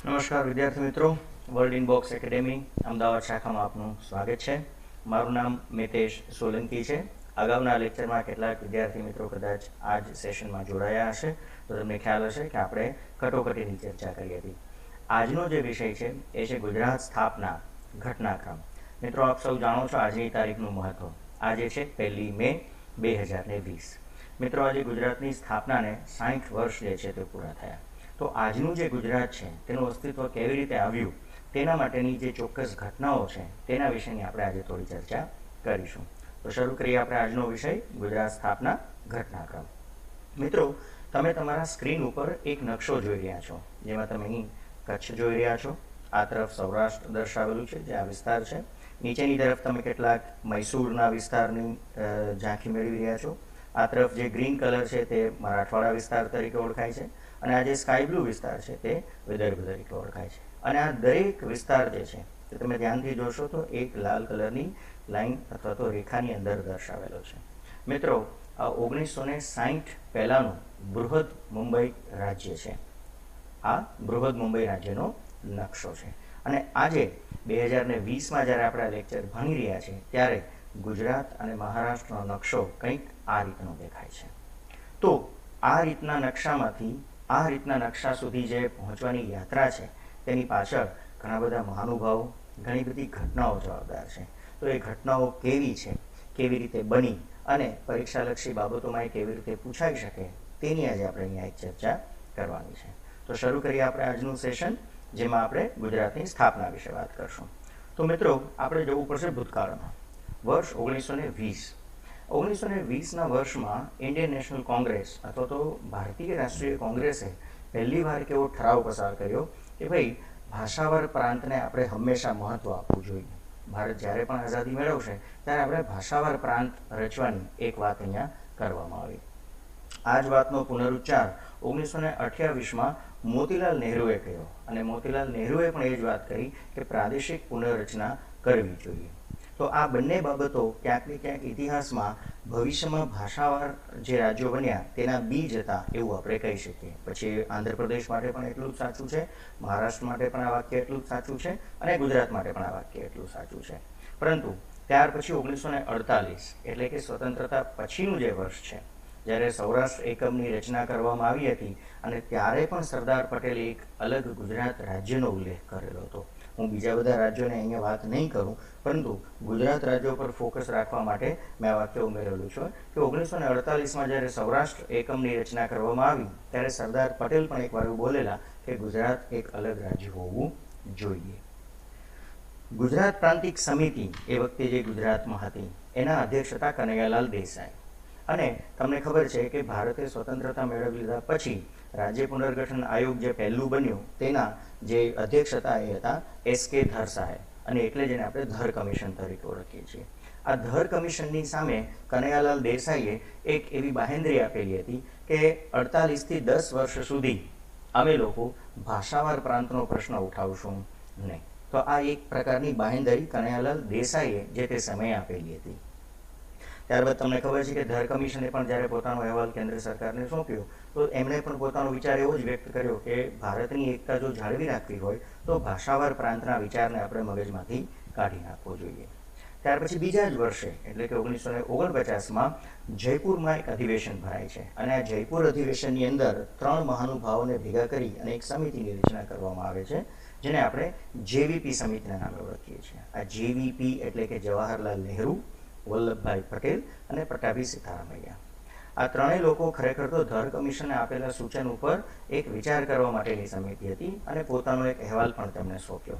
નમસ્કાર વિદ્યાર્થી મિત્રો, વર્લ્ડ ઇનબોક્સ એકેડેમી અમદાવાદ શાખામાં આપનું સ્વાગત છે. મારું નામ મિતેશ સોલંકી છે. અગાઉના લેક્ચરમાં કેટલાક વિદ્યાર્થી મિત્રો કદાચ આ જ સેશનમાં જોડાયા હશે, તો તમને ખ્યાલ હશે કે આપણે કટોકટીની ચર્ચા કરી હતી. આજનો જે વિષય છે એ છે ગુજરાત સ્થાપના ઘટનાક્રમ. મિત્રો, આપ સૌ જાણો છો આજની તારીખનું મહત્વ. આજે છે 1 મે 2020. મિત્રો, આજે ગુજરાતની સ્થાપનાને 60 વર્ષ જે છે તે પૂરા થયા. તો આજનું જે ગુજરાત છે તેનું અસ્તિત્વ કેવી રીતે આવ્યું તેના માટેની જે ચોક્કસ ઘટનાઓ છે તેના વિશેની આપણે આજે થોડી ચર્ચા કરીશું. તો શરૂ કરીએ આપણે આજનો વિષય ગુજરાત સ્થાપના ઘટનાક્રમ. મિત્રો, તમે તમારા સ્ક્રીન ઉપર એક નકશો જોઈ રહ્યા છો, જેમાં તમે અહીં કચ્છ જોઈ રહ્યા છો. આ તરફ સૌરાષ્ટ્ર દર્શાવેલું છે, જે આ વિસ્તાર છે. નીચેની તરફ તમે કેટલાક મૈસૂરના વિસ્તારની ઝાંખી મેળવી રહ્યા છો. આ તરફ જે ગ્રીન કલર છે તે મરાઠવાડા વિસ્તાર તરીકે ઓળખાય છે, અને આ જે સ્કાય બ્લુ વિસ્તાર છે તે વિદર્ભ તરીકે ઓળખાય છે. અને આ દરેક વિસ્તાર જે છે તે તમે ધ્યાનથી જોશો તો એક લાલ કલરની લાઈન અથવા તો રેખાની અંદર દર્શાવેલો છે. મિત્રો, આ 1960 પહેલાંનું બૃહદ મુંબઈ રાજ્ય છે. આ બૃહદ મુંબઈ રાજ્યનો નકશો છે. અને આજે 2020માં જ્યારે આપણે આ લેક્ચર ભણી રહ્યા છીએ ત્યારે ગુજરાત અને મહારાષ્ટ્રનો નકશો કંઈક આ રીતનો દેખાય છે. તો આ રીતના નકશામાંથી આ રીતના નકશા સુધી જે પહોંચવાની યાત્રા છે તેની પાછળ ઘણા બધા મહાનુભાવો, ઘણી બધી ઘટનાઓ જવાબદાર છે. તો એ ઘટનાઓ કેવી છે, કેવી રીતે બની અને પરીક્ષાલક્ષી બાબતોમાં એ કેવી રીતે પૂછાઈ શકે તેની આજે આપણે અહીંયા એક ચર્ચા કરવાની છે. તો શરૂ કરીએ આપણે આજનું સેશન, જેમાં આપણે ગુજરાતની સ્થાપના વિશે વાત કરશું. તો મિત્રો, આપણે જવું પડશે ભૂતકાળમાં. વર્ષ 1920. 1920ના વર્ષમાં ઇન્ડિયન નેશનલ કોંગ્રેસ અથવા તો ભારતીય રાષ્ટ્રીય કોંગ્રેસે પહેલી વાર કેવો ઠરાવ પસાર કર્યો કે ભાઈ ભાષાવાર પ્રાંતને આપણે હંમેશા મહત્વ આપવું જોઈએ. ભારત જ્યારે પણ આઝાદી મેળવશે ત્યારે આપણે ભાષાવાર પ્રાંત રચવાની એક વાત અહીંયા કરવામાં આવી. આ જ વાતનો પુનરુચ્ચાર 1928માં મોતીલાલ નહેરુએ કર્યો, અને મોતીલાલ નહેરુએ પણ એ જ વાત કરી કે પ્રાદેશિક પુનર્રચના કરવી જોઈએ. તો આ બંને બાબતો ક્યાંક ને ક્યાંક ઇતિહાસમાં ભવિષ્યમાં ભાષાવાર જે રાજ્યો બન્યા તેના બીજ હતા એવું આપણે કહી શકીએ. પછી આંધ્રપ્રદેશ માટે પણ એટલું જ સાચું છે, મહારાષ્ટ્ર માટે પણ આ વાક્ય એટલું જ સાચું છે, અને ગુજરાત માટે પણ આ વાક્ય એટલું સાચું છે. પરંતુ ત્યાર પછી 1948 એટલે કે સ્વતંત્રતા પછીનું જે વર્ષ છે, જ્યારે સૌરાષ્ટ્ર એકમની રચના કરવામાં આવી હતી, અને ત્યારે પણ સરદાર પટેલે એક અલગ ગુજરાત રાજ્યનો ઉલ્લેખ કરેલો હતો. હું બીજા બધા રાજ્યોને અહીંયા વાત નહીં કરું, પરંતુ ગુજરાત રાજ્યો પર ફોકસ રાખવા માટે મેં આ વાક્ય ઉમેરેલું છે કે 1948માં જ્યારે સૌરાષ્ટ્ર એકમની રચના કરવામાં આવી ત્યારે સરદાર પટેલ પણ એકવાર એવું બોલેલા કે ગુજરાત એક અલગ રાજ્ય હોવું જોઈએ. ગુજરાત પ્રાંતિક સમિતિ એ વખતે જે ગુજરાતમાં હતી એના અધ્યક્ષ હતા કનૈયાલાલ દેસાઈ. અને તમને ખબર છે કે ભારતે સ્વતંત્રતા મેળવી લીધા પછી રાજ્ય પુનર્ગઠન આયોગ જે પહેલું બન્યું તેના જે અધ્યક્ષ હતા એ હતા SK ધર સાહેબ, અને એટલે જેને આપણે ધર કમિશન તરીકે ઓળખીએ છીએ. આ ધર કમિશનની સામે કનૈયાલાલ દેસાઈએ એક એવી બાહેંધરી આપેલી હતી કે 48 થી 10 વર્ષ સુધી અમે લોકો ભાષાવાર પ્રાંતનો પ્રશ્ન ઉઠાવશું નહીં. તો આ એક પ્રકારની બાહેંધરી કનૈયાલાલ દેસાઈએ જે તે સમયે આપેલી હતી. ત્યારબાદ તમને ખબર છે કે ધર કમિશને પણ જ્યારે પોતાનો અહેવાલ કેન્દ્ર સરકારને સોંપ્યો તો એમણે પણ પોતાનો વિચાર એવો જ વ્યક્ત કર્યો કે ભારતની એકતા જો જાળવી રાખવી હોય તો ભાષાવાર પ્રાંતના વિચારને આપણે મગજમાંથી કાઢી નાખવો જોઈએ. ત્યાર પછી બીજા જ વર્ષે એટલે કે 1949માં જયપુરમાં એક અધિવેશન ભરાય છે, અને આ જયપુર અધિવેશનની અંદર 3 મહાનુભાવોને ભેગા કરી અને એક સમિતિની રચના કરવામાં આવે છે, જેને આપણે JVP સમિતિના નામે ઓળખીએ છીએ. આ JVP એટલે કે જવાહરલાલ નહેરુ, વલ્લભભાઈ પટેલ અને પટ્ટાભી સીતારામૈયા. આ ત્રણેય લોકો ખરેખર તો ધર કમિશને આપેલા સૂચન ઉપર એક વિચાર કરવા માટેની સમિતિ હતી, અને પોતાનો એક અહેવાલ પણ તેમણે સોંપ્યો.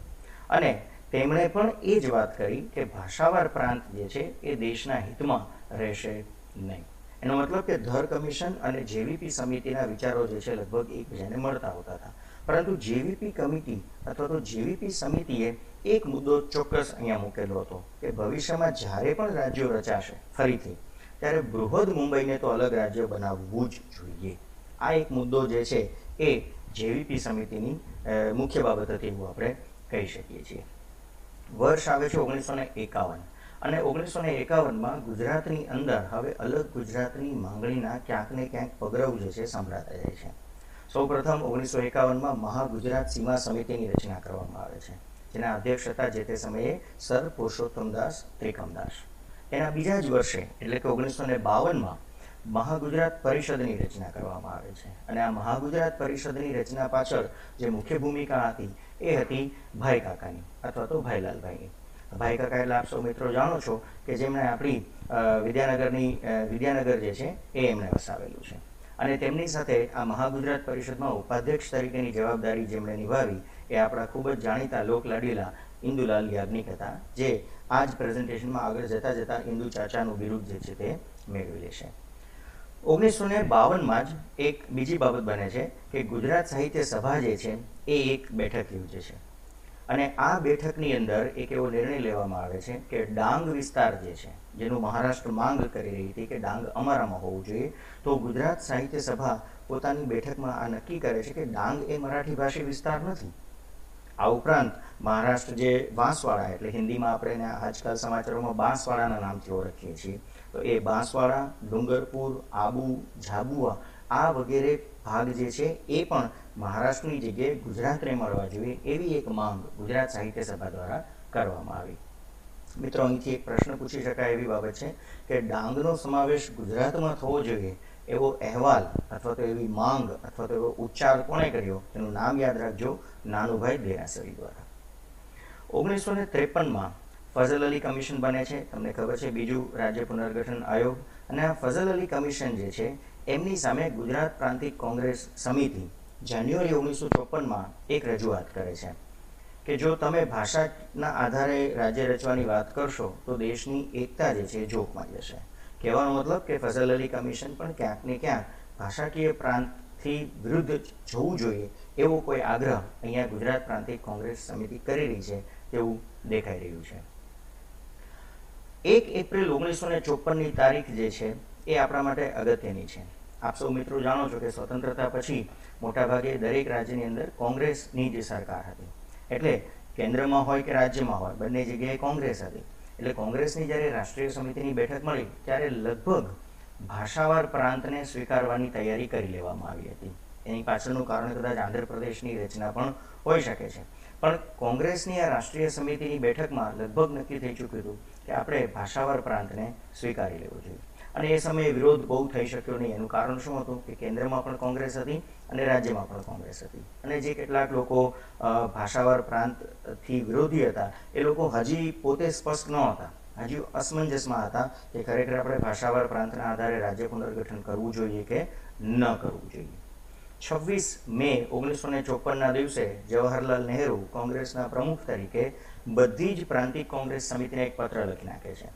અને તેમણે પણ એ જ વાત કરી કે ભાષાવાર પ્રાંત જે છે એ દેશના હિતમાં રહેશે નહીં. એનો મતલબ કે ધર કમિશન અને JVP સમિતિના વિચારો જે છે લગભગ એકબીજાને મળતા હોતા હતા. પરંતુ JVP કમિટી અથવા તો JVP સમિતિએ એક મુદ્દો ચોક્કસ અહીંયા મૂકેલો હતો કે ભવિષ્યમાં જ્યારે પણ રાજ્યો રચાશે ફરીથી, ત્યારે બૃહદ મુંબઈને તો અલગ રાજ્ય બનાવવું જ જોઈએ. આ એક મુદ્દો જે છે એ JVP સમિતિની મુખ્ય બાબત હતી એવું આપણે કહી શકીએ છીએ. વર્ષ આવે છે 1951, અને 1951માં ગુજરાતની અંદર હવે અલગ ગુજરાતની માંગણીના ક્યાંક ને ક્યાંક પગરવ જે છે સંભળાતા જાય છે. સૌપ્રથમ 1951માં મહાગુજરાત સીમા સમિતિની રચના કરવામાં આવે છે, જેના અધ્યક્ષ હતા જે તે સમયે સર પુરુષોત્તમદાસ ત્રિકમદાસ. એના બીજા જ વર્ષે એટલે કે 1952માં મહાગુજરાત પરિષદની રચના કરવામાં આવે છે, અને આ મહાગુજરાત પરિષદની રચના પાછળ જે મુખ્ય ભૂમિકા હતી એ હતી ભાઈ કાકાની અથવા તો ભાઈલાલભાઈની. ભાઈ કાકા એટલે આપ સૌ મિત્રો જાણો છો કે જેમણે આપણી વિદ્યાનગર જે છે એ એમણે વસાવેલું છે, અને તેમની સાથે આ મહાગુજરાત પરિષદમાં ઉપાધ્યક્ષ તરીકેની જવાબદારી જેમણે નિભાવી એ આપણા ખૂબ જ જાણીતા લોકલાડીલા ઇન્દુલાલ યાજ્ઞિક હતા, જે આ જ પ્રેઝન્ટેશનમાં આગળ જતા ઇન્દુ ચાચાનું બિરુદ જે છે તે મેળવી લેશે. 1952માં જ એક બીજી બાબત બને છે કે ગુજરાત સાહિત્ય સભા જે છે એ એક બેઠક યોજે છે, અને આ બેઠકની અંદર એક એવો નિર્ણય લેવામાં આવે છે કે ડાંગ વિસ્તાર જે છે, જેનું મહારાષ્ટ્ર માંગ કરી રહી હતી કે ડાંગ અમારામાં હોવું જોઈએ, તો ગુજરાત સાહિત્ય સભા પોતાની બેઠકમાં આ નક્કી કરે છે કે ડાંગ એ મરાઠી ભાષી વિસ્તાર નથી. આ ઉપરાંત મહારાષ્ટ્ર જે બાંસવાડા, એટલે હિન્દીમાં આપણે એને આજકાલ સમાચારોમાં બાંસવાડાના નામથી ઓળખીએ છીએ, તો એ બાંસવાડા, ડુંગરપુર, આબુ, ઝાબુઆ આ વગેરે ભાગ જે છે એ પણ મહારાષ્ટ્રની જગ્યાએ ગુજરાતને મળવા જોઈએ એવી એક માંગ ગુજરાત સાહિત્ય સભા દ્વારા કરવામાં આવી. મિત્રો, અહીંથી એક પ્રશ્ન પૂછી શકાય એવી બાબત છે કે ડાંગનો સમાવેશ ગુજરાતમાં થવો જોઈએ એવો અહેવાલ અથવા તો એવી માંગ અથવા તો એવો ઉચ્ચાર કોણે કર્યો, તેનું નામ યાદ રાખજો, નાનુભાઈ દેરાસરી દ્વારા. 1953માં ફઝલ અલી કમિશન બને છે. તમને ખબર છે, બીજું રાજ્ય પુનર્ગઠન આયોગ. અને આ ફઝલ અલી કમિશન જે છે એમની સામે ગુજરાત પ્રાંતિક કોંગ્રેસ સમિતિ જાન્યુઆરી 1954માં એક રજૂઆત કરે છે કે જો તમે ભાષાના આધારે રાજ્ય રચવાની વાત કરશો તો દેશની એકતા જે છે એ જોખમાં જશે. કહેવાનો મતલબ કે ફઝલ અલી કમિશન પણ ક્યાંક ને ક્યાંક ભાષાકીય પ્રાંતથી વિરુદ્ધ જવું જોઈએ એવો કોઈ આગ્રહ અહીંયા ગુજરાત પ્રાંતિક કોંગ્રેસ સમિતિ કરી રહી છે તેવું દેખાઈ રહ્યું છે. 1 એપ્રિલ 1954ની તારીખ જે છે એ આપણા માટે અગત્યની છે. આપ સૌ મિત્રો જાણો છો કે સ્વતંત્રતા પછી મોટાભાગે દરેક રાજ્યની અંદર કોંગ્રેસની જે સરકાર હતી, એટલે કેન્દ્રમાં હોય કે રાજ્યમાં હોય બંને જગ્યાએ કોંગ્રેસ હતી. એટલે કોંગ્રેસની જ્યારે રાષ્ટ્રીય સમિતિની બેઠક મળી ત્યારે લગભગ ભાષાવાર પ્રાંતને સ્વીકારવાની તૈયારી કરી લેવામાં આવી હતી. એની પાછળનું કારણ કદાચ આંધ્રપ્રદેશની રચના પણ હોઈ શકે છે, પણ કોંગ્રેસની આ રાષ્ટ્રીય સમિતિની બેઠકમાં લગભગ નક્કી થઈ ચૂક્યું હતું કે આપણે ભાષાવાર પ્રાંતને સ્વીકારી લેવો જોઈએ. અને એ સમયે વિરોધ બહુ થઈ શક્યો નહીં. એનું કારણ શું હતું કે કેન્દ્રમાં પણ કોંગ્રેસ હતી અને રાજ્યમાં પણ કોંગ્રેસ હતી, અને જે કેટલાક લોકો ભાષાવાર પ્રાંતથી વિરોધી હતા એ લોકો હજી પોતે સ્પષ્ટ ન હતા, હજી અસમંજસમાં હતા કે ખરેખર આપણે ભાષાવાર પ્રાંતના આધારે રાજ્ય પુનર્ગઠન કરવું જોઈએ કે ન કરવું જોઈએ. 26 મે 1954ના દિવસે જવાહરલાલ નહેરુ કોંગ્રેસના પ્રમુખ તરીકે બધી જ પ્રાંતિક કોંગ્રેસ સમિતિને એક પત્ર લખી નાખે છે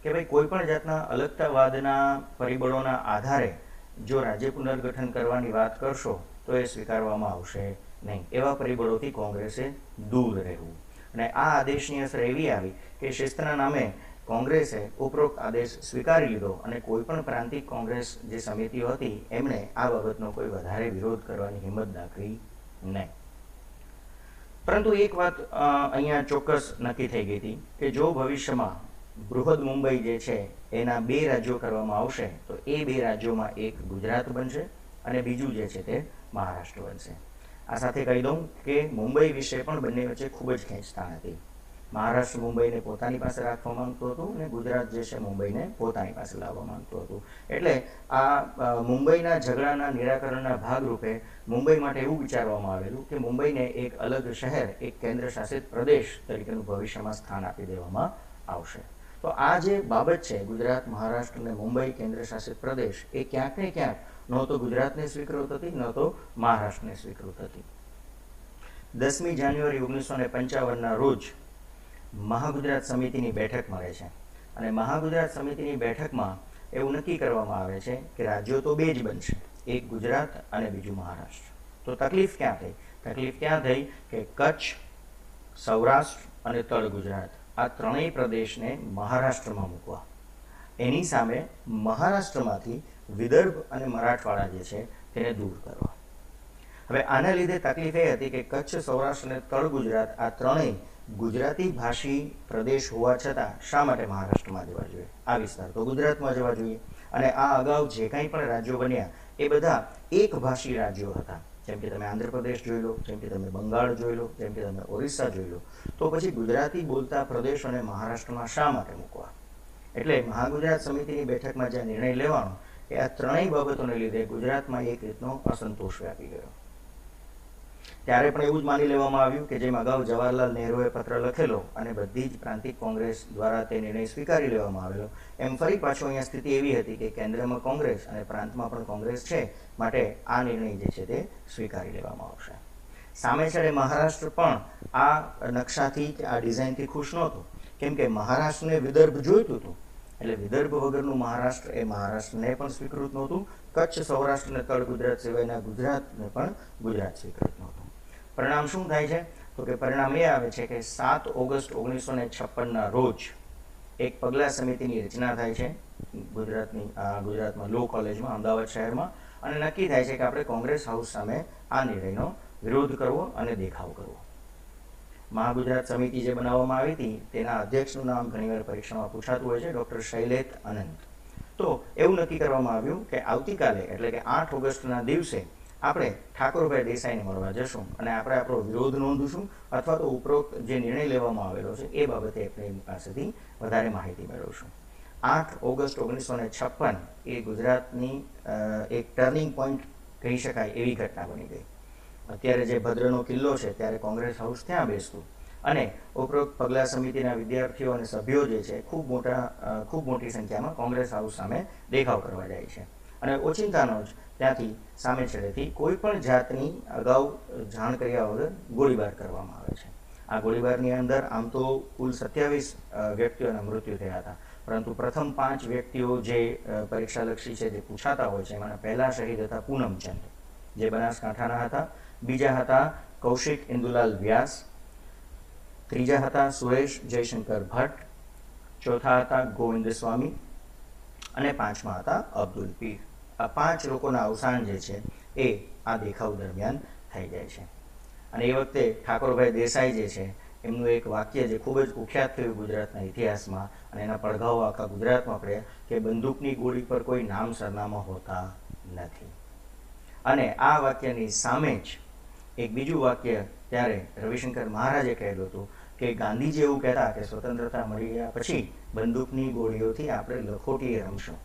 કે ભાઈ કોઈ પણ જાતના અલગતાવાદના પરિબળોના આધારે જો રાજ્ય પુનર્ગઠન કરવાની વાત કરશો તો એ સ્વીકારવામાં આવશે નહીં. એવા પરિબળોથી કોંગ્રેસે દૂર રહેવું. અને આ આદેશની અસર એવી આવી કે શિસ્તના નામે કોંગ્રેસે ઉપરોક્ત આદેશ સ્વીકારી લીધો અને કોઈ પણ પ્રાંતિક કોંગ્રેસ જે સમિતિઓ હતી એમણે આ બાબતનો કોઈ વધારે વિરોધ કરવાની હિંમત દાખવી નહીં. પરંતુ એક વાત અહીંયા ચોક્કસ નક્કી થઈ ગઈ હતી કે જો ભવિષ્યમાં બૃહદ મુંબઈ જે છે એના 2 રાજ્યો કરવામાં આવશે તો એ 2 રાજ્યોમાં એક ગુજરાત બનશે અને બીજું જે છે તે મહારાષ્ટ્ર બનશે. આ સાથે કહી દઉં કે મુંબઈ વિશે પણ બંને વચ્ચે ખૂબ જ ખેંચતાણ હતી. મહારાષ્ટ્ર મુંબઈને પોતાની પાસે રાખવા માંગતું હતું અને ગુજરાત જે છે મુંબઈને પોતાની પાસે લાવવા માંગતું હતું. એટલે આ મુંબઈના ઝઘડાના નિરાકરણના ભાગરૂપે મુંબઈ માટે એવું વિચારવામાં આવેલું કે મુંબઈને એક અલગ શહેર, એક કેન્દ્ર શાસિત પ્રદેશ તરીકેનું ભવિષ્યમાં સ્થાન આપી દેવામાં આવશે. તો આ જે બાબત છે ગુજરાત, મહારાષ્ટ્ર અને મુંબઈ કેન્દ્ર શાસિત પ્રદેશ એ ક્યાંક ને ક્યાંક ન તો ગુજરાતને સ્વીકૃત હતી ન તો મહારાષ્ટ્રને સ્વીકૃત હતી. 10મી જાન્યુઆરી 1955ના રોજ મહાગુજરાત સમિતિની બેઠક મળે છે અને મહાગુજરાત સમિતિની બેઠકમાં એવું નક્કી કરવામાં આવે છે કે રાજ્યો તો 2 જ બનશે, એક ગુજરાત અને બીજું મહારાષ્ટ્ર. તો તકલીફ ક્યાં થઈ? તકલીફ ત્યાં થઈ કે કચ્છ, સૌરાષ્ટ્ર અને તળ ગુજરાત આ ત્રણેય પ્રદેશને મહારાષ્ટ્રમાં મૂકવા, એની સામે મહારાષ્ટ્રમાંથી વિદર્ભ અને મરાઠવાડા જે છે તેને દૂર કરવા. હવે આના લીધે તકલીફ એ હતી કે કચ્છ, સૌરાષ્ટ્ર અને તળ ગુજરાત આ ત્રણેય ગુજરાતી ભાષી પ્રદેશ હોવા છતાં શા માટે મહારાષ્ટ્રમાં જવા જોઈએ? આ વિસ્તાર તો ગુજરાતમાં જવા જોઈએ. અને આ અગાઉ જે કંઈ પણ રાજ્યો બન્યા એ બધા એક ભાષી રાજ્યો હતા. જેમ કે તમે આંધ્રપ્રદેશ જોઈ લો, જેમ કે તમે બંગાળ જોઈ લો, જેમ કે તમે ઓરિસ્સા જોઈ લો, તો પછી ગુજરાતી બોલતા પ્રદેશોને મહારાષ્ટ્રમાં શા માટે મૂકવા? એટલે મહાગુજરાત સમિતિની બેઠકમાં જે નિર્ણય લેવાનો એ આ ત્રણેય બાબતોને લીધે ગુજરાતમાં એક રીતનો અસંતોષ વ્યાપી ગયો. ત્યારે પણ એવું જ માની લેવામાં આવ્યું કે જેમ અગાઉ જવાહરલાલ નહેરુએ પત્ર લખેલો અને બધી જ પ્રાંતિક કોંગ્રેસ દ્વારા તે નિર્ણય સ્વીકારી લેવામાં આવેલો, એમ ફરી પાછો અહીંયા સ્થિતિ એવી હતી કે કેન્દ્રમાં કોંગ્રેસ અને પ્રાંતમાં પણ કોંગ્રેસ છે, માટે આ નિર્ણય જે છે તે સ્વીકારી લેવામાં આવશે. સામે છેડે મહારાષ્ટ્ર પણ આ નકશાથી કે આ ડિઝાઇનથી ખુશ નહોતું, કેમ કે મહારાષ્ટ્રને વિદર્ભ જોઈતું હતું. એટલે વિદર્ભ વગરનું મહારાષ્ટ્ર એ મહારાષ્ટ્રને પણ સ્વીકૃત નહોતું, કચ્છ, સૌરાષ્ટ્ર અને તળ ગુજરાત સિવાયના ગુજરાતને પણ ગુજરાત સ્વીકૃત નહોતું. પરિણામ શું થાય છે? તો કે પરિણામ એ આવે છે કે 7 ઓગસ્ટ 1956ના રોજ એક પગલા સમિતિની રચના થાય છે ગુજરાતમાં લો કોલેજમાં, અમદાવાદ શહેરમાં, અને નક્કી થાય છે કે આપણે કોંગ્રેસ હાઉસ સામે આ નિર્ણયનો વિરોધ કરવો અને દેખાવ કરવો. મહાગુજરાત સમિતિ જે બનાવવામાં આવી હતી તેના અધ્યક્ષનું નામ ઘણીવાર પરીક્ષામાં પૂછાતું હોય છે, ડૉક્ટર શૈલેષ અનંત. તો એવું નક્કી કરવામાં આવ્યું કે આવતીકાલે એટલે કે 8 ઓગસ્ટના દિવસે આપણે ઠાકોરભાઈ દેસાઈને મળવા જશું અને આપણે આપણો વિરોધ નોંધીશું, અથવા તો ઉપરોક્ત જે નિર્ણય લેવામાં આવેલો છે એ બાબતે આપણે એમની પાસેથી વધારે માહિતી મેળવશું. 8 ઓગસ્ટ 1956 એ ગુજરાતની એક ટર્નિંગ પોઈન્ટ કહી શકાય એવી ઘટના બની ગઈ. અત્યારે જે ભદ્રનો કિલ્લો છે ત્યારે કોંગ્રેસ હાઉસ ત્યાં બેસતું અને ઉપરોક્ત પગલા સમિતિના વિદ્યાર્થીઓ અને સભ્યો જે છે ખૂબ મોટી સંખ્યામાં કોંગ્રેસ હાઉસ સામે દેખાવ કરવા જાય છે અને ઓચિંતાનો જ ત્યાંથી સામે છેડેથી કોઈ પણ જાતની અગાઉ જાણ કર્યા વગર ગોળીબાર કરવામાં આવે છે. આ ગોળીબારની અંદર આમ તો કુલ 27 વ્યક્તિઓના મૃત્યુ થયા હતા, પરંતુ પ્રથમ 5 વ્યક્તિઓ જે પરીક્ષાલક્ષી છે જે પૂછાતા હોય છે એમાંના પહેલા શહીદ હતા પૂનમચંદ, જે બનાસકાંઠાના હતા. બીજા હતા કૌશિક ઇન્દુલાલ વ્યાસ, ત્રીજા હતા સુરેશ જયશંકર ભટ્ટ, ચોથા હતા ગોવિંદ સ્વામી અને પાંચમા હતા અબ્દુલ પીર. આ 5 લોકોના અવસાન જે છે એ આ દેખાવ દરમિયાન થઈ જાય છે. અને એ વખતે ઠાકોરભાઈ દેસાઈ જે છે એમનું એક વાક્ય જે ખૂબ જ કુખ્યાત થયું ગુજરાતના ઇતિહાસમાં અને એના પડઘાઓ આખા ગુજરાતમાં પડ્યા કે બંદૂકની ગોળી પર કોઈ નામ સરનામા હોતા નથી. અને આ વાક્યની સામે જ એક બીજું વાક્ય ત્યારે રવિશંકર મહારાજે કહેલું હતું કે ગાંધીજી એવું કહેતા કે સ્વતંત્રતા મળી ગયા પછી બંદૂકની ગોળીઓથી આપણે લખોટીએ રમશું,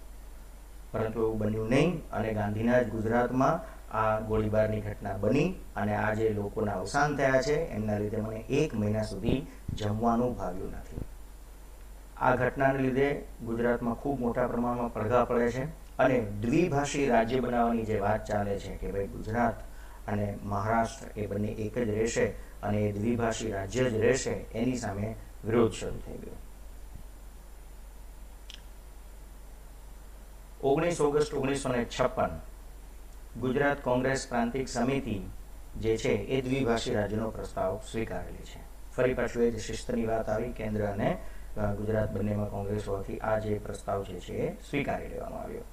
પરંતુ એવું બન્યું નહીં અને ગાંધીના જ ગુજરાતમાં આ ગોળીબારની ઘટના બની અને આ જે લોકોના અવસાન થયા છે એમના લીધે મને 1 મહિના સુધી જમવાનું ભાવ્યું નથી. આ ઘટનાને લીધે ગુજરાતમાં ખૂબ મોટા પ્રમાણમાં પડઘા પડે છે અને દ્વિભાષી રાજ્ય બનાવવાની જે વાત ચાલે છે કે ભાઈ ગુજરાત અને મહારાષ્ટ્ર એ બંને એક જ રહેશે અને એ દ્વિભાષી રાજ્ય જ રહેશે, એની સામે વિરોધ શરૂ થઈ ગયો. 19 ઓગસ્ટ 1956 ગુજરાત કોંગ્રેસ પ્રાંતિક સમિતિ જે છે એ દ્વિભાષી રાજ્યનો પ્રસ્તાવ સ્વીકારેલી છે. ફરી પાછું એ જ શિસ્તની વાત આવી, કેન્દ્ર અને ગુજરાત બંનેમાં કોંગ્રેસ હોવાથી આ જે પ્રસ્તાવ જે છે એ સ્વીકારી લેવામાં આવ્યો.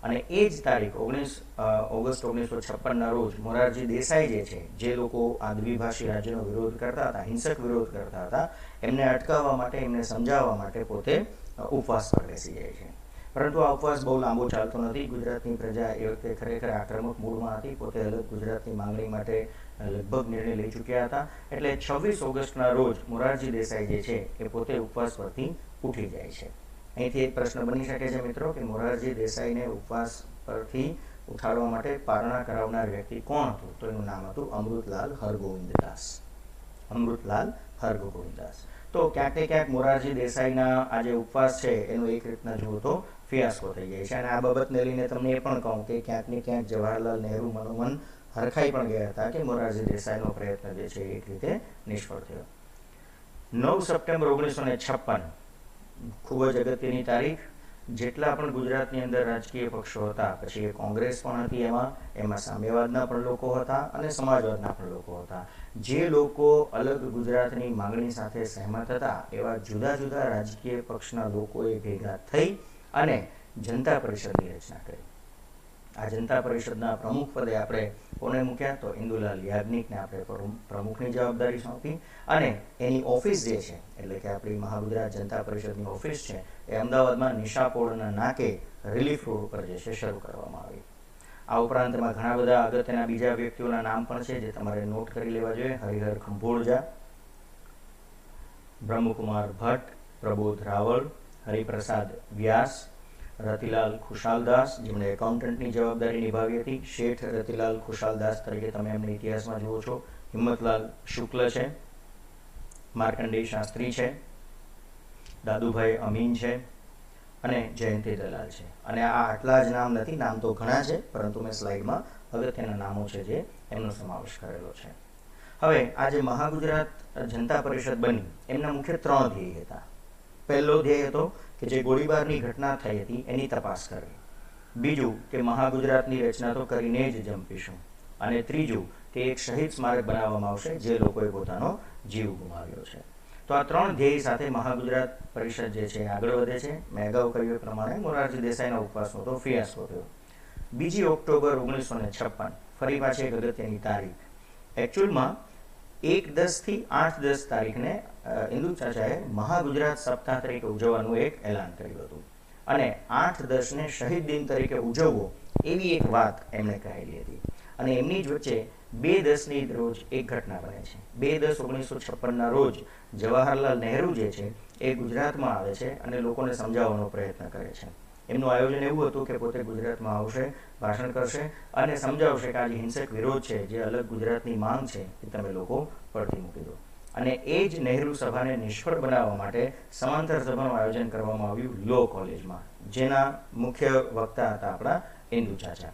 અને એ જ તારીખ 19 ઓગસ્ટ 1956ના રોજ મોરારજી દેસાઈ જે છે, જે લોકો આ દ્વિભાષી રાજ્યનો વિરોધ કરતા હતા, હિંસક વિરોધ કરતા હતા, એમને અટકાવવા માટે, એમને સમજાવવા માટે પોતે ઉપવાસ પર બેસી જાય છે. પરંતુ આ ઉપવાસ બહુ લાંબો ચાલતો નથી. ગુજરાતની પ્રજા એ વખતે ખરેખર આક્રમક મૂડમાં હતી, પોતે અલગ ગુજરાતની માંગણી માટે લગભગ નિર્ણય લઈ ચૂક્યા હતા. એટલે 26 ઓગસ્ટના રોજ મોરારજી દેસાઈ જે છે એ પોતે ઉપવાસ પરથી ઉઠી જાય છે. અહીંથી એક પ્રશ્ન બની શકે છે મિત્રો કે મોરારજી દેસાઈને ઉપવાસ પરથી ઉઠાડવા માટે પારણા કરાવનાર વ્યક્તિ કોણ હતું? તો એનું નામ હતું અમૃતલાલ હરગોવિંદદાસ. અમૃતલાલ હરગોવિંદદાસ. તો ક્યાંક ને ક્યાંક મોરારજી દેસાઈના આ જે ઉપવાસ છે એનો એક રીતના જુઓ તો ફિયાસ્કો થઈ જાય છે. અને આ બાબતને લઈને તમને એ પણ કહું કે ક્યાંક ને ક્યાંક જવાહરલાલ નહેરુ મનોમન હરખાઈ પણ ગયા હતા કે મોરારજી દેસાઈનો પ્રયત્ન જે છે એક રીતે નિષ્ફળ થયો. 9 સપ્ટેમ્બર 1956 ખૂબ જ અગત્યની તારીખ. જેટલા પણ ગુજરાતની અંદર રાજકીય પક્ષો હતા, પછી એ કોંગ્રેસ પણ હતી, એમાં સામ્યવાદના પણ લોકો હતા અને સમાજવાદના પણ લોકો હતા. જે લોકો અલગ ગુજરાતની માંગણી સાથે સહેમત હતા એવા જુદા જુદા રાજકીય પક્ષના લોકોએ ભેગા થઈ અને જનતા પરિષદની રચના કરી. આ જનતા પરિષદના પ્રમુખ પદે આપણે કોને મૂક્યા? તો ઇન્દુલાલ યાજ્ઞિકને આપણે પ્રમુખની જવાબદારી સોંપી અને એની ઓફિસ જે છે એટલે કે આપણી મહાગુજરાત જનતા પરિષદની ઓફિસ છે એ અમદાવાદમાં નિશાપોળના નાકે રિલીફ રોડ ઉપર જે છે શરૂ કરવામાં આવી. આ ઉપરાંતમાં ઘણા બધા અગત્યના બીજા વ્યક્તિઓના નામ પણ છે જે તમારે નોટ કરી લેવા જોઈએ. હરિહર ખંભોળજા, બ્રહ્મકુમાર ભટ્ટ, પ્રબોધ રાવળ, હરિપ્રસાદ વ્યાસ, રતિલાલ ખુશાલદાસ જેમણે એકાઉન્ટન્ટની જવાબદારી નિભાવી હતી. શેઠ રતિલાલ ખુશાલદાસ તરીકે તમે એમને ઇતિહાસમાં જુઓ છો. હિંમતલાલ શુક્લ છે, માર્કંડેય શાસ્ત્રી છે, દાદુભાઈ અમીન છે અને જયંતિ દલાલ છે. અને આ આટલા જ નામ નથી, નામ તો ઘણા છે, પરંતુ મેં સ્લાઇડમાં અગત્યના નામો છે જે એમનો સમાવેશ કરેલો છે. હવે આ જે મહાગુજરાત જનતા પરિષદ બની એમના મુખ્ય 3 ધ્યેય હતા. પહેલો ધ્યેય હતો કે જે ગોળીબારની ઘટના થઈ હતી એની તપાસ કરવી. બીજું કે મહાગુજરાતની રચના તો કરીને જ જંપીશું. અને ત્રીજું કે એક શહીદ સ્મારક બનાવવામાં આવશે જે લોકોએ પોતાનો જીવ ગુમાવ્યો છે. તો આ 3 ધ્યેય સાથે મહાગુજરાત પરિષદ જે છે આગળ વધે છે. મેં અગાઉ કહ્યું એ પ્રમાણે મોરારજી દેસાઈના ઉપવાસનો તો ફિયાસ્કો થયો. 2 ઓક્ટોબર 1956 ફરી પાછી એક અગત્યની તારીખ. એકચ્યુઅલમાં 1-10 થી 8-10 તારીખને ઇન્દુ ચાચાએ મહાગુજરાત સપ્તાહ તરીકે ઉજવવાનું એક એલાન કર્યું હતું અને 8-10ને શહીદ દિન તરીકે ઉજવવો એવી એક વાત એમણે કહેલી હતી. અને એમની જ વચ્ચે 2-10ની રોજ એક ઘટના બને છે. 2-10-1956ના રોજ જવાહરલાલ નહેરુ જે છે એ ગુજરાતમાં આવે છે અને લોકોને સમજાવવાનો પ્રયત્ન કરે છે. એમનું આયોજન એવું હતું કે પોતે ગુજરાતમાં આવશે, ભાષણ કરશે અને સમજાવશે કે આ જે હિંસક વિરોધ છે, જે અલગ ગુજરાતની માંગ છે, એ તમે લોકો પડતી મૂકી દો. અને એ જ નહેરુ સભાને નિષ્ફળ બનાવવા માટે સમાંતર સભાનું આયોજન કરવામાં આવ્યું લો કોલેજમાં, જેના મુખ્ય વક્તા હતા આપણા ઇન્દુ ચાચા.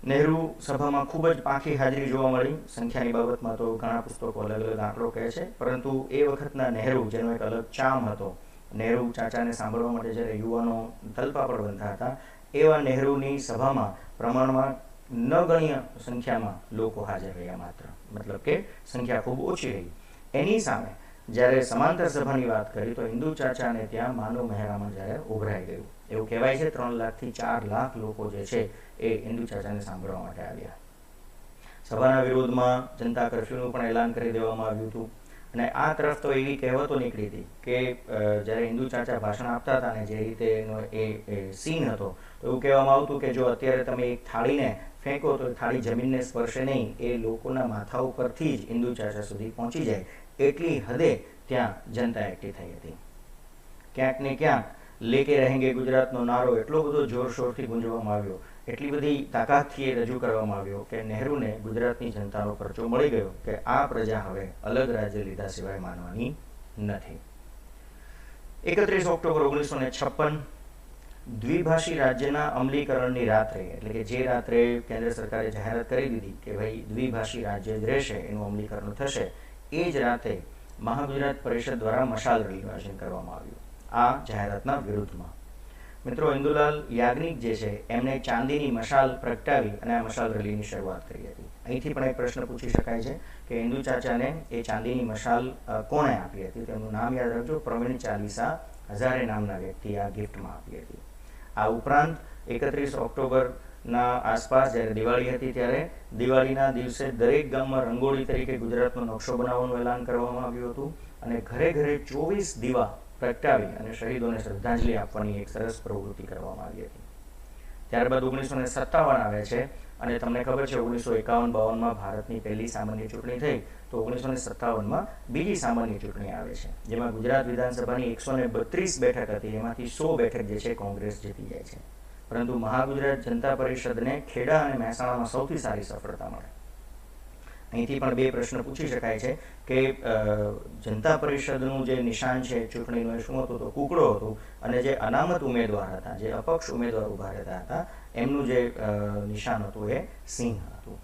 નહેરુ સભામાં ખૂબ જ પાંખી હાજરી જોવા મળી. સંખ્યાની બાબતમાં તો ઘણા પુસ્તકો અલગ અલગ આંકડો કહે છે, પરંતુ એ વખતના નહેરુ, જેનો એક અલગ ચામ હતો, નહેરુ ચાચાને સાંભળવા માટે જ્યારે યુવાનો તલપાપડ બનતા હતા, એવા નહેરુની સભામાં પ્રમાણમાં નગણ્ય સંખ્યામાં લોકો હાજર રહ્યા માત્ર, મતલબ કે સંખ્યા ખૂબ ઓછી રહી. એની સામે જ્યારે સમાંતર સભાની વાત કરી તો ઇન્દુ ચાચાને ત્યાં માનવ મહેરામણ જ્યારે ઉભરાઈ ગયું. એવું કહેવાય છે 3 લાખથી 4 લાખ લોકો જે છે એ ઇન્દુ ચાચાને સાંભળવા માટે આવ્યા. સભાના વિરોધમાં જનતા કર્ફ્યુનું પણ એલાન કરી દેવામાં આવ્યું હતું. અને આ તરફ તો એવી કહેવતો નીકળી હતી કે જ્યારે ઇન્દુ ચાચા ભાષણ આપતા હતા ને જે રીતે એનો એ સીન હતો, તો એવું કહેવામાં આવતું કે જો અત્યારે તમે એક થાળીને ફેંકો તો થાળી જમીનને સ્પર્શે નહીં, એ લોકોના માથા ઉપરથી જ ઇન્દુ ચાચા સુધી પહોંચી જાય એટલી હદે ત્યાં જનતા એકઠી થઈ હતી. ક્યાંક ને ક્યાંક લેકે રહેંગે ગુજરાતનો નારો એટલો બધો જોરશોરથી ગુંજવામાં આવ્યો, એટલી બધી તાકાતથી એ રજૂ કરવામાં આવ્યો કે નહેરુને ગુજરાતની જનતાનો પરચો મળી ગયો કે આ પ્રજા હવે અલગ રાજ્ય લીધા સિવાય માનવાની નથી. 31 ઓક્ટોબર 1956 દ્વિભાષી રાજ્યના અમલીકરણની રાત રહી. એટલે કે જે રાત્રે કેન્દ્ર સરકારે જાહેરાત કરી દીધી કે ભાઈ દ્વિભાષી રાજ્ય જ રહેશે, એનું અમલીકરણ થશે, એ જ રાતે મહાગુજરાત પરિષદ દ્વારા મશાલ રેલીનું આયોજન કરવામાં આવ્યું આ જાહેરાતના વિરુદ્ધમાં. મિત્રો, ઇન્દુલાલ યાજ્ઞિક જે છે એમણે ચાંદીની મશાલ પ્રગટાવી અને આ મશાલ રેલીની શરૂઆત કરી હતી. અહીંથી પણ એક પ્રશ્ન પૂછી શકાય છે કે ઇન્દુ ચાચાને એ ચાંદીની મશાલ કોણે આપી હતી? તેમનું નામ યાદ રાખજો, પ્રવીણ ચાલીસા હજારે નામના વ્યક્તિ આ ગિફ્ટમાં આપી હતી. આ ઉપરાંત 31 ઓક્ટોબરના આસપાસ જ્યારે દિવાળી હતી ત્યારે દિવાળીના દિવસે દરેક ગામમાં રંગોળી તરીકે ગુજરાતનો નકશો બનાવવાનું એલાન કરવામાં આવ્યું હતું અને ઘરે ઘરે 24 દીવા પ્રગટાવી અને શહીદોને શ્રદ્ધાંજલિ આપવાની એક સરસ પ્રવૃત્તિ કરવામાં આવી હતી. ત્યારબાદ 1957 આવે છે અને તમને ખબર છે 1951-52માં ભારતની પહેલી સામાન્ય ચૂંટણી થઈ, તો 1957માં બીજી સામાન્ય ચૂંટણી આવે છે, જેમાં ગુજરાત વિધાનસભાની 132 બેઠક હતી, એમાંથી 100 બેઠક જે છે કોંગ્રેસ જીતી જાય છે. પરંતુ મહાગુજરાત જનતા પરિષદને ખેડા અને મહેસાણામાં સૌથી સારી સફળતા મળે. અહીંથી પણ 2 પ્રશ્ન પૂછી શકાય છે કે જનતા પરિષદનું જે નિશાન છે ચૂંટણીનું એ શું હતું? તો કુકડો હતું. અને જે અનામત ઉમેદવાર હતા, જે અપક્ષ ઉમેદવાર ઉભા રહેતા હતા, એમનું જે નિશાન હતું એ સિંહ હતું.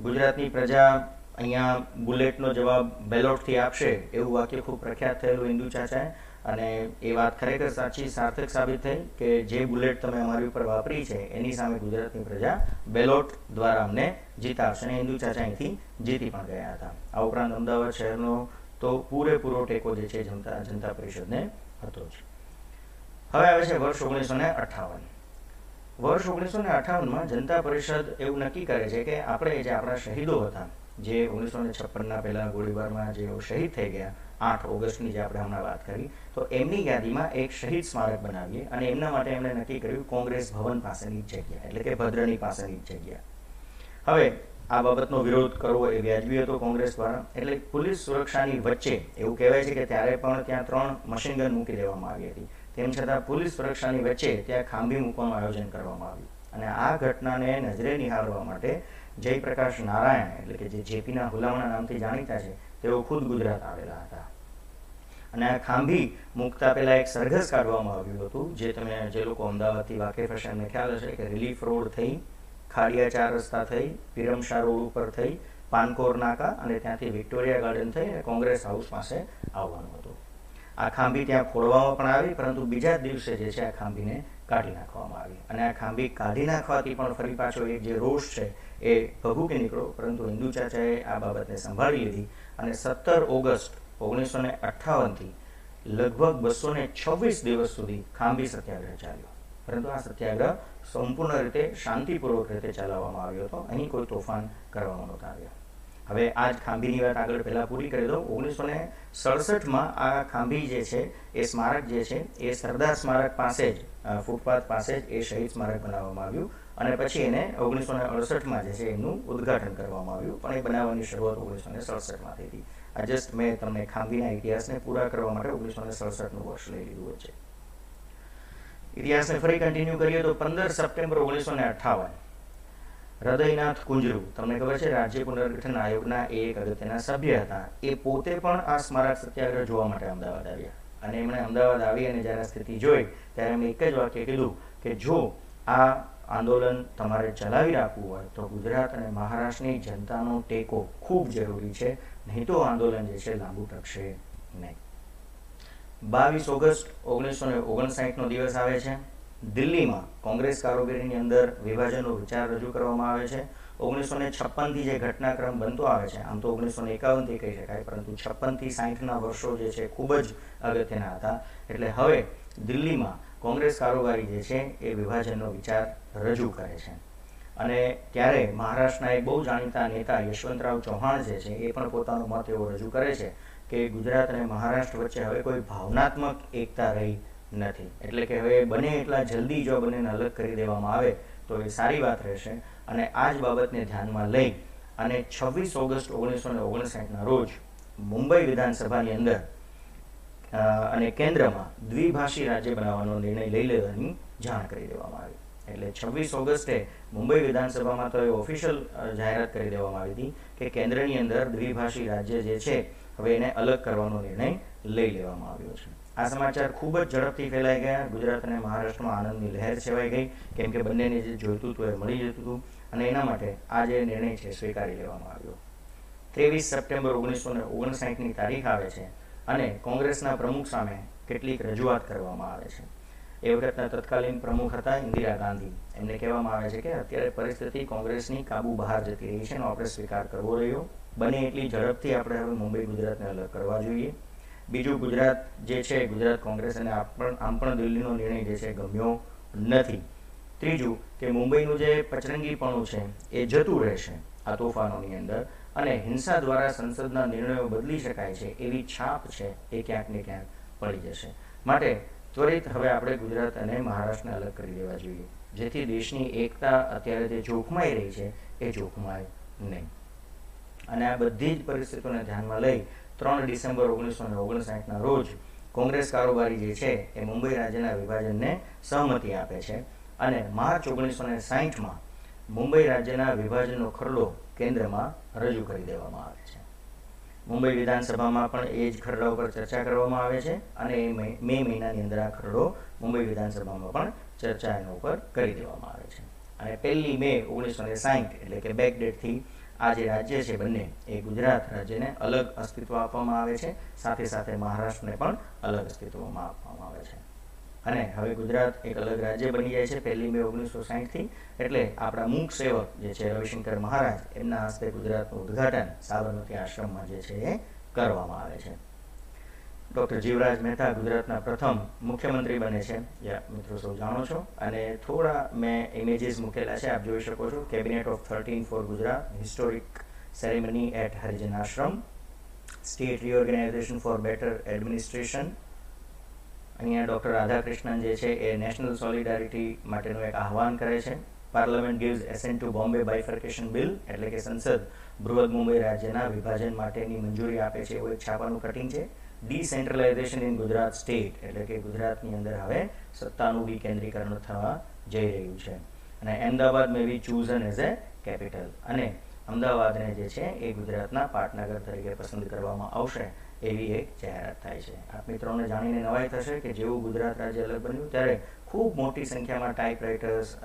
ગુજરાતની પ્રજા અહીંયા બુલેટનો જવાબ બેલોટથી આપશે એવું વાક્ય ખૂબ પ્રખ્યાત થયેલું ઇન્દુ ચાચાએ, અને એ વાત ખરેખર સાચી સાર્થક સાબિત થઈ કે જે બુલેટ તમે અમારી ઉપર વાપરી છે એની સામે ગુજરાતની પ્રજા બેલોટ દ્વારા અમને જીતાડશે, અને ઇન્દુ ચાચા અહીંથી જીતી પણ ગયા હતા. આ ઉપરાંત અમદાવાદ શહેરનો તો પૂરેપૂરો ટેકો જે છે જનતા પરિષદને હતો જ. હવે આવે છે વર્ષ 1958. વર્ષ 1958માં જનતા પરિષદ એવું નક્કી કરે છે કે આપણે જે આપણા શહીદો હતા, જે 1956ના પહેલા ગોળીબારમાં જે શહીદ થઈ ગયા, 8 ઓગસ્ટની જે આપણે હમણાં વાત કરી, તો એમની યાદીમાં એક શહીદ સ્મારક બનાવીએ અને એમના માટે એમણે નક્કી કર્યું કોંગ્રેસ ભવન પાસેની જગ્યા, એટલે કે ભદ્રની પાસેની જગ્યા. હવે આ બાબતનો વિરોધ કરવો એ વ્યાજબી હતો કોંગ્રેસ દ્વારા, એટલે પોલીસ સુરક્ષાની વચ્ચે એવું કહેવાય છે કે ત્યારે પણ ત્યાં 3 મશીન ગન મૂકી દેવામાં આવી હતી. તેમ છતાં પોલીસ સુરક્ષાની વચ્ચે ત્યાં ખાંભી મૂકવાનું આયોજન કરવામાં આવ્યું અને આ ઘટનાને નજરે નિહાળવા માટે જયપ્રકાશ નારાયણ, એટલે કે જે જેપીના હુલામણા નામથી જાણીતા છે, તેઓ ખુદ ગુજરાત આવેલા હતા. અને આ ખાંભી મૂકતા પહેલા એક સરઘસ કાઢવામાં આવ્યું હતું, જે લોકો અમદાવાદથી વાકેફ હશે એમને ખ્યાલ હશે કે રિલીફ રોડ થઈ, ખાડિયા 4 રસ્તા થઈ, પીરમશા રોડ ઉપર થઈ, પાનકોર નાકા અને ત્યાંથી વિક્ટોરિયા ગાર્ડન થઈ અને કોંગ્રેસ હાઉસ પાસે આવવાનું હતું. આ ખાંભી ત્યાં ખોડવામાં પણ આવી, પરંતુ બીજા દિવસે જે છે આ ખાંભીને કાઢી નાખવામાં આવી અને આ ખાંભી કાઢી નાખવાથી પણ ફરી પાછો એક જે રોષ છે એ ભભૂકી નીકળ્યો, પરંતુ હિન્દુ ચાચાએ આ બાબતને સંભાળી લીધી અને 17 ઓગસ્ટ 1958થી લગભગ 226 દિવસ સુધી ખાંભી સત્યાગ્રહ ચાલ્યો. પરંતુ આ સત્યાગ્રહ સંપૂર્ણ રીતે શાંતિપૂર્વક રીતે ચલાવવામાં આવ્યો હતો, અહીં કોઈ તોફાન કરવામાં નહોતા આવ્યા. હવે આ જ ખાંભીની વાત આગળ પહેલાં પૂરી કરી દઉં. 1967માં આ ખાંભી જે છે એ સ્મારક જે છે એ સરદાર સ્મારક પાસે જ ફૂટપાથ પાસે જ એ શહીદ સ્મારક બનાવવામાં આવ્યું અને પછી એને 1968માં જે છે એમનું ઉદ્ઘાટન કરવામાં આવ્યું, પણ એ બનાવવાની શરૂઆત 1967માં થઈ હતી. આ જસ્ટ મેં તમને ખાંભીના ઇતિહાસને પૂરા કરવા માટે 1967નું વર્ષ લઈ લીધું છે. ઇતિહાસને ફરી કન્ટિન્યુ કરીએ તો 15 સપ્ટેમ્બર 1958 હૃદયનાથ કુંજરુ, તમને ખબર છે રાજ્ય પુનર્ગઠન આયોગના એક અગત્યના સભ્ય હતા, એ પોતે પણ આ સ્મારક સત્યાગ્રહ જોવા માટે અમદાવાદ આવ્યા અને એમણે અમદાવાદ આવી અને જ્યારે સ્થિતિ જોઈ ત્યારે એમણે એક જ વાક્ય કીધું કે જો આ આંદોલન તમારે ચલાવી રાખવું હોય તો ગુજરાત અને મહારાષ્ટ્રની જનતાનો ટેકો ખૂબ જરૂરી છે, નહીં તો આંદોલન જે છે લાંબુ ટકશે નહીં. 22 ઓગસ્ટ 1959નો દિવસ આવે છે. દિલ્હીમાં કોંગ્રેસ કારોબારીની અંદર વિભાજનનો વિચાર રજૂ કરવામાં આવે છે. 1956થી જે ઘટનાક્રમ બનતો આવે છે, આમ તો 1951થી કહી શકાય, પરંતુ 56થી 60ના વર્ષો જે છે ખૂબ જ અગત્યના હતા. એટલે હવે દિલ્હીમાં કોંગ્રેસ કારોબારી જે છે એ વિભાજનનો વિચાર રજૂ કરે છે અને ત્યારે મહારાષ્ટ્રના એક બહુ જાણીતા નેતા યશવંતરાવ ચૌહાણ જે છે એ પણ પોતાનો મત એવો રજૂ કરે છે કે ગુજરાત અને મહારાષ્ટ્ર વચ્ચે હવે કોઈ ભાવનાત્મક એકતા રહી નથી, એટલે કે હવે બને એટલા જલ્દી જો બંનેને અલગ કરી દેવામાં આવે તો એ સારી વાત રહેશે. અને આ જ બાબતને ધ્યાનમાં લઈ અને 26 ઓગસ્ટ 1959ના રોજ મુંબઈ વિધાનસભાની અંદર અને કેન્દ્રમાં દ્વિભાષી રાજ્ય બનાવવાનો નિર્ણય લઈ લેવાની જાણ કરી દેવામાં આવી. એટલે 26 ઓગસ્ટે મુંબઈ વિધાનસભામાં તો એ ઓફિશિયલ જાહેરાત કરી દેવામાં આવી હતી કે કેન્દ્રની અંદર દ્વિભાષી રાજ્ય જે છે હવે એને અલગ કરવાનો નિર્ણય લઈ લેવામાં આવ્યો છે. આ સમાચાર ખૂબ જ ઝડપથી ફેલાઈ ગયા. ગુજરાત અને મહારાષ્ટ્રમાં આનંદની લહેર છવાઈ ગઈ, કેમ કે બંનેને જે જોઈતું હતું એ મળી જતું હતું અને એના માટે આ જે નિર્ણય છે સ્વીકારી લેવામાં આવ્યો. 23 સપ્ટેમ્બર 1959ની તારીખ આવે છે અને કોંગ્રેસના પ્રમુખ સામે કેટલીક રજૂઆત કરવામાં આવે છે. એ વખતના તત્કાલીન પ્રમુખ હતા ઇન્દિરા ગાંધી. એમને કહેવામાં આવે છે કે અત્યારે પરિસ્થિતિ કોંગ્રેસની કાબુ બહાર જતી રહી છે, એનો આપણે સ્વીકાર કરવો રહ્યો. બને એટલી ઝડપથી આપણે હવે મુંબઈ ગુજરાતને અલગ કરવા જોઈએ. બીજું, ગુજરાત જે છે ગુજરાત કોંગ્રેસ અને આમ પણ દિલ્હીનો નિર્ણય જે છે ગમ્યો નથી. ત્રીજું કે મુંબઈનું જે પચરંગીપણું છે એ જતું રહેશે આ તોફાનોની અંદર અને હિંસા દ્વારા સંસદના નિર્ણયો બદલી શકાય છે એવી છાપ છે એ ક્યાંક ને ક્યાંક પડી જશે. માટે ત્વરિત હવે આપણે ગુજરાત અને મહારાષ્ટ્રને અલગ કરી દેવા જોઈએ, જેથી દેશની એકતા અત્યારે જે જોખમાઈ રહી છે એ જોખમાય નહીં. અને આ બધી જ પરિસ્થિતિઓને ધ્યાનમાં લઈ 3 ડિસેમ્બર 1959ના રોજ કોંગ્રેસ કારોબારી જે છે એ મુંબઈ રાજ્યના વિભાજનને સહમતિ આપે છે અને માર્ચ 1960માં મુંબઈ રાજ્યના વિભાજનનો ખરડો કેન્દ્રમાં રજૂ કરી દેવામાં આવે છે. મુંબઈ વિધાનસભામાં પણ એ જ ખરડા ઉપર ચર્ચા કરવામાં આવે છે અને મે મહિનાની અંદર આ ખરડો મુંબઈ વિધાનસભામાં પણ ચર્ચા એના ઉપર કરી દેવામાં આવે છે. અને 1 મે 1960 એટલે કે બેક ડેટથી આ જે રાજ્ય છે બંને એ ગુજરાત રાજ્યને અલગ અસ્તિત્વ આપવામાં આવે છે, સાથે સાથે મહારાષ્ટ્રને પણ અલગ અસ્તિત્વમાં આપવામાં આવે છે. અને હવે ગુજરાત એક અલગ રાજ્ય બની જાય છે 1 મે 1960થી. એટલે આપણા મૂક સેવક જે છે રવિશંકર મહારાજ, એમના હસ્તે ગુજરાતનું ઉદ્ઘાટન સાબરમતી આશ્રમમાં જે છે એ કરવામાં આવે છે. ડૉક્ટર જીવરાજ મહેતા ગુજરાતના પ્રથમ મુખ્યમંત્રી બને છે, જે મિત્રો સૌ જાણો છો. અને થોડા મેં ઇમેજીસ મૂકેલા છે, આપ જોઈ શકો છો. Cabinet of 13 for Gujarat, historic ceremony at Harijan Ashram, state reorganization for better administration. અહીંયા ડૉક્ટર રાધાકૃષ્ણન જે છે એ નેશનલ સોલિડારિટી માટેનું એક આહવાન કરે છે. Parliament gives assent to Bombay bifurcation bill, એટલે કે સંસદ બૃહદ મુંબઈ રાજ્યના વિભાજન માટેની મંજૂરી આપે છે એવું એક છાપાનું કટિંગ છે. ડિસેન્ટ્રલાઇઝેશન ઇન ગુજરાત સ્ટેટ, એટલે કે ગુજરાતની અંદર હવે સત્તાનું વિકેન્દ્રીકરણ થવા જઈ રહ્યું છે. અને અમદાવાદ મે બી ચૂઝન એઝ એ કેપિટલ, અને અમદાવાદને જે છે એ ગુજરાતના પાટનગર તરીકે પસંદ કરવામાં આવશે એવી એક જાહેરાત થાય છે. આપ મિત્રોને જાણીને નવાઈ થશે કે જેવું ગુજરાત રાજ્ય અલગ બન્યું ત્યારે ખૂબ મોટી સંખ્યામાં ટાઈપરાઇટર્સ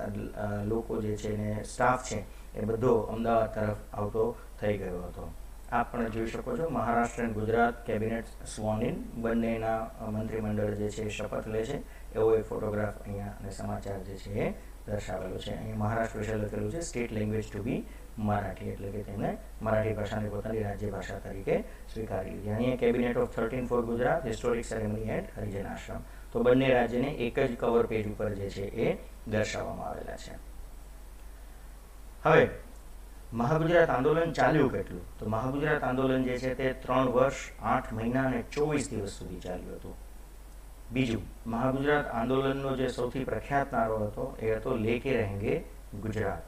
લોકો જે છે ને સ્ટાફ છે એ બધો અમદાવાદ તરફ આવતો થઈ ગયો હતો. આપ પણ જોઈ શકો છો મહારાષ્ટ્ર અને ગુજરાત કેબિનેટ સ્વોન ઇન, બંનેના મંત્રીમંડળ જે છે શપથ લે છે એવો એક ફોટોગ્રાફ અહીંયા અને સમાચાર જે છે એ દર્શાવેલો છે. અહીંયા મહારાષ્ટ્ર વિશે લખેલું છે સ્ટેટ લેંગ્વેજ ટુ બી મરાઠી, એટલે કે તેમણે મરાઠી ભાષાને પોતાની રાજ્ય ભાષા તરીકે સ્વીકારી લીધી. અહીંયા cabinet of 13 for Gujarat, historic ceremony at Harijan Ashram. તો બંને રાજ્યને એક જ કવર પેજ ઉપર જે છે એ દર્શાવવામાં આવેલા છે. હવે મહાગુજરાત આંદોલન ચાલ્યું કેટલું? તો મહાગુજરાત આંદોલન જે છે તે 3 વર્ષ 8 મહિના અને 24 દિવસ સુધી ચાલ્યું હતું. બીજું, મહાગુજરાત આંદોલનનો જે સૌથી પ્રખ્યાત નારો હતો એ હતો લેકે રહેંગે ગુજરાત.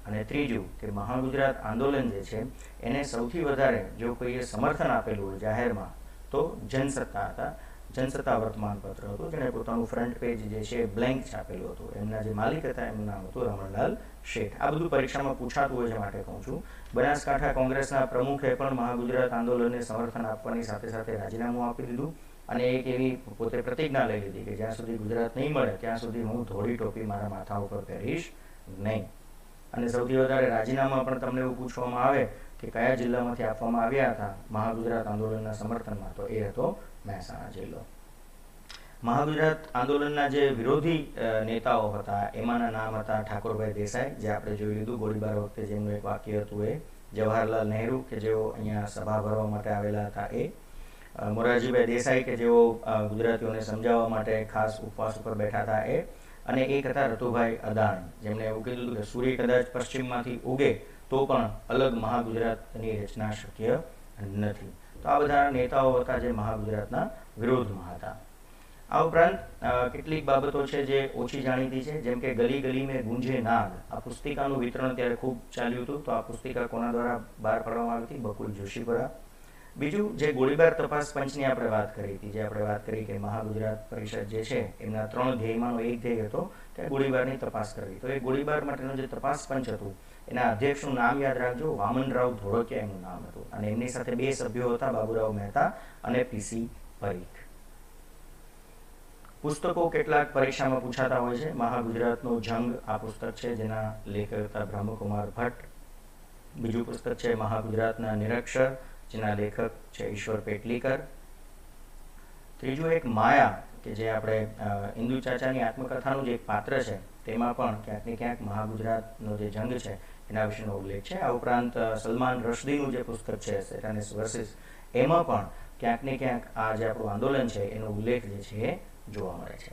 અને ત્રીજું કે મહાગુજરાત આંદોલન જે છે એને સૌથી વધારે જો કોઈએ સમર્થન આપેલું હોય જાહેરમાં તો જનસત્તા હતા. જનસત્તા વર્તમાનપત્ર હતું જેણે પોતાનું ફ્રન્ટ પેજ જે છે બ્લેન્ક છાપેલું હતું. એમના જે માલિક હતા એમનું નામ હતું રમણલાલ શેઠ. આ બધું પરીક્ષામાં પૂછાતું હોય છે માટે કહું છું. બનાસકાંઠા કોંગ્રેસના પ્રમુખે પણ મહાગુજરાત આંદોલનને સમર્થન આપવાની સાથે સાથે રાજીનામું આપી દીધું અને એક એવી પોતે પ્રતિજ્ઞા લઈ લીધી કે જ્યાં સુધી ગુજરાત નહીં મળે ત્યાં સુધી હું ધોળી ટોપી મારા માથા ઉપર પહેરીશ નહીં. અને સૌથી વધારે રાજીનામા પણ તમને એવું પૂછવામાં આવે કે કયા જિલ્લામાંથી આપવામાં આવ્યા હતા મહાગુજરાત આંદોલનના સમર્થનમાં, તો એ હતો મહેસાણા જિલ્લો. મહાગુજરાત આંદોલનના જે વિરોધી નેતાઓ હતા એમાંના નામ હતા ઠાકોરભાઈ દેસાઈ, જે આપણે જોઈ લીધું ગોળીબાર વખતે જેમનું એક વાક્ય હતું એ. જવાહરલાલ નહેરુ કે જેઓ અહીંયા સભા ભરવા માટે આવેલા હતા એ. મોરારજીભાઈ દેસાઈ કે જેઓ ગુજરાતીઓને સમજાવવા માટે ખાસ ઉપવાસ ઉપર બેઠા હતા એ. અને એક હતા રતુભાઈ અદાણી, જેમણે એવું કીધું હતું કે સૂર્ય કદાચ પશ્ચિમમાંથી ઉગે તો પણ અલગ મહાગુજરાતની રચના શક્ય નથી. તો આ બધા નેતાઓ હતા જે મહાગુજરાતના વિરોધમાં હતા. આ ઉપરાંત કેટલીક બાબતો છે જે ઓછી જાણીતી છે, જેમ કે ગલી ગલી મેં ગુંજે નાદ. આ પુસ્તિકાનું વિતરણ ત્યારે ખૂબ ચાલ્યું હતું. તો આ પુસ્તિકા કોના દ્વારા બહાર પાડવામાં આવી હતી? બકુલ જોશીપુરા. બીજું, જે ગોળીબાર તપાસ પંચની આપણે વાત કરી હતી, જે આપણે વાત કરી કે મહાગુજરાત પરિષદ જે છે એમના 3 ધ્યેયમાંનો એક ધ્યેય હતો કે ગોળીબારની તપાસ કરવી. તો એ ગોળીબાર માટેનું જે તપાસ પંચ હતું એના અધ્યક્ષનું નામ યાદ રાખજો, વામનરાવ ધોળકિયા એમનું નામ હતું. અને એમની સાથે 2 સભ્યો હતા, બાબુરાવ મહેતા અને પીસી પરીખ. પુસ્તકો કેટલાક પરીક્ષામાં પૂછાતા હોય છે. મહાગુજરાતનો જંગ આ પુસ્તક છે જેના લેખક હતા બ્રહ્મકુમાર ભટ્ટ. બીજું પુસ્તક છે મહાગુજરાતના નિરક્ષર, જેના લેખક છે ઈશ્વર પેટલીકર. ત્રીજું એક માયા, કે જે આપણે ઇન્દુ ચાચાની આત્મકથાનું જે એક પાત્ર છે તેમાં પણ ક્યાંક ને ક્યાંક મહાગુજરાતનો જે જંગ છે એના વિશેનો ઉલ્લેખ છે. આ ઉપરાંત સલમાન રશ્દીનું જે પુસ્તક છે સેટાનિસ વર્સિસ, એમાં પણ ક્યાંક ને ક્યાંક આ જે આપણું આંદોલન છે એનો ઉલ્લેખ જે છે એ જોવા મળે છે.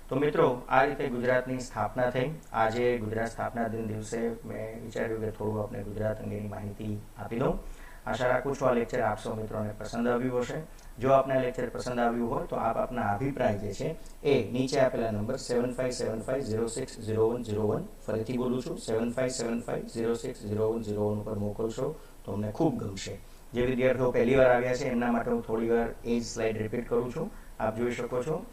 તો મિત્રો, આ રીતે ગુજરાતની સ્થાપના થઈ. આજે ગુજરાત સ્થાપના દિન દિવસે મેં વિચાર્યું કે થોડું આપણે ગુજરાત અંગેની માહિતી આપી દઉં. આશા રાખું છું આ લેક્ચર આપ સૌ મિત્રોને પસંદ આવ્યું હશે. જો આપને લેક્ચર પસંદ આવ્યું હોય તો આપ આપના અભિપ્રાય જે છે એ નીચે આપેલા નંબર 7575060101, ફરીથી બોલું છું 7575060101 ઉપર મોકલશો તો અમને ખૂબ ગમશે. જે વિદ્યાર્થીઓ પહેલી વાર આવ્યા છે એમના માટે હું થોડી વાર એ જ સ્લાઇડ રિપીટ કરું છું. આપ જોઈ શકો છો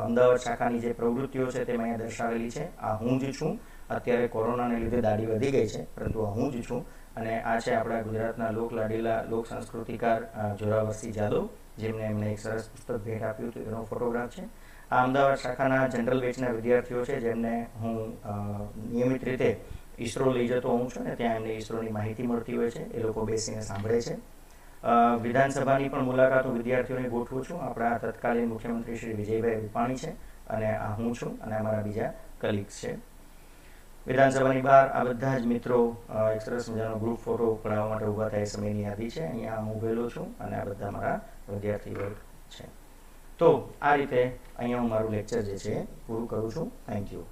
અમદાવાદ શાખાની જે પ્રવૃત્તિઓ છે તેમાં અહીંયા દર્શાવેલી છે. આ હું જ છું. અત્યારે કોરોનાને લીધે દાઢી વધી ગઈ છે, પરંતુ આ હું જ છું. અને આ છે આપણા ગુજરાતના લોકલાડીલા લોક સંસ્કૃતિકાર જોરાવરસિંહ જાદવ, જેમને એમને એક સરસ પુસ્તક ભેટ આપ્યું હતું, એનો ફોટોગ્રાફ છે. આ અમદાવાદ શાખાના જનરલ બેચના વિદ્યાર્થીઓ છે જેમને હું નિયમિત રીતે ઈસરો લઈ જતો હોઉં છું ને ત્યાં એમને ઈસરોની માહિતી મળતી હોય છે. એ લોકો બેસીને સાંભળે છે. વિધાનસભાની પણ મુલાકાત હું વિદ્યાર્થીઓને ગોઠવું છું. આપણા તત્કાલીન મુખ્યમંત્રી શ્રી વિજયભાઈ રૂપાણી છે અને આ હું છું અને અમારા બીજા કલીગ્સ છે. વિધાનસભાની બહાર આ બધા જ મિત્રો એક સરસ મજાનો ગ્રુપ ફોટો પડાવવા માટે ઊભા થાય સમયની યાદી છે. અહીંયા હું ઊભેલો છું અને આ બધા મારા વિદ્યાર્થી વર્ગ છે. તો આ રીતે અહીંયા હું મારું લેક્ચર જે છે પૂરું કરું છું. Thank you.